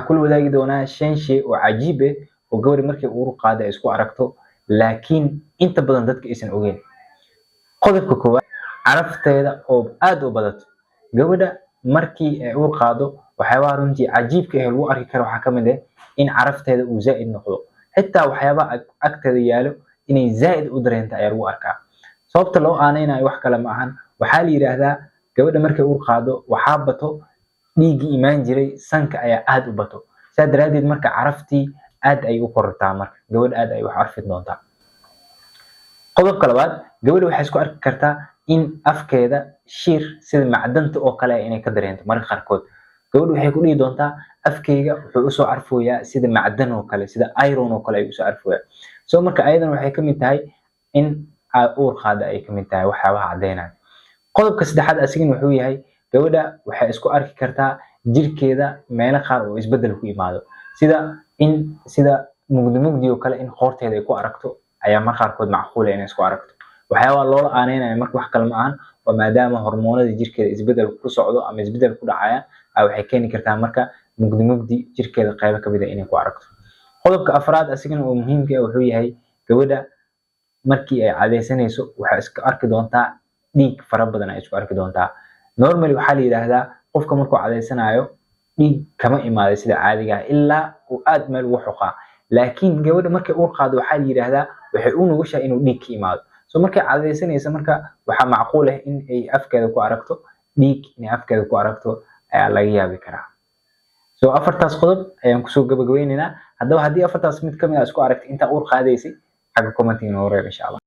كل وذاك دونا شن شيء وعجيبة وقبل مركي أورو قادة إسكو عرفته لكن أنت بدن ضدك إسن أوجين قدر كوكوا عرفت هذا أو أدو بدت قبل مركي أورو قادو وحوارن جي عجيب كهلو أركي كرو حكم ده إن عرفت هذا وزائد نقطه حتى وحيابا أكتر يالو إن زائد قدرين تأيرو أركا صوبت لو أنا يوحك لما عن وحالي هذا قبل مركي أورو قادو وحابته dhiigi imaan jiray sanka ayaa aad u bato saa daraadeed marka caraftii aad ay u kortaa marka gabadha aad ay wax arfi doontaa qodobka labaad gabadha waxay isku arki kartaa in afkeeda shiir sida macdanta oo kale inay ka dareento marka qaarkood gabadha waxay ku dhihi doontaa afkeyga wuxuu u soo arfooyaa sida macdan oo kale sida iron oo kale ay u soo arfooyaa soo marka ayadan waxay ka mid tahay in uur qaada ay ka mid tahay waxyaabaha cadeynaya qodobka saddexaad asigana wuxuu yahay gabadha waxay isku arki kartaa jirkeeda meelo qaar oo isbedel ku imaado sida mugdi oo kale in qoorteeda ay ku aragto ayaa marka qaarkood macquul ah inay isku aragto waxyaaba loo aaneynaya marka wax kale ma ahan oo maadaama hormoonada jirkeeda isbedel ku socdo ama isbedel ku dhacaya waxay keeni kartaa marka mugdi jirkeeda qayb ka mid ah inay ku aragto qodobka afraad asigana oo muhiimka ah wuxuu yahay gabadha markii ay cadeysanayso waxay iska arki doontaa dhiig fara badan ay isku arki doontaa normally waxaa la yiraahdaa qofka markuu cadeysanayo dhiig kama imaado sida caadiga ah ilaa uu aad meel ugu xoqaa laakiin gabadha markay uur qaado waxaa la yiraahdaa waxay u nugushahay inuu dhiig ka imaado soo markay cadeysanaysa marka waxaa macquul ah in ay afkeeda ku aragto dhiig inay afkeeda ku aragto ayaa laga yaabi karaa soo afartaas qodob ayaan kusoo gabagabeynaynaa haddaba haddii afartaas mid ka mid ah isku aragtay inta uur qaadaysay xagga comment inoo reeb insha Allah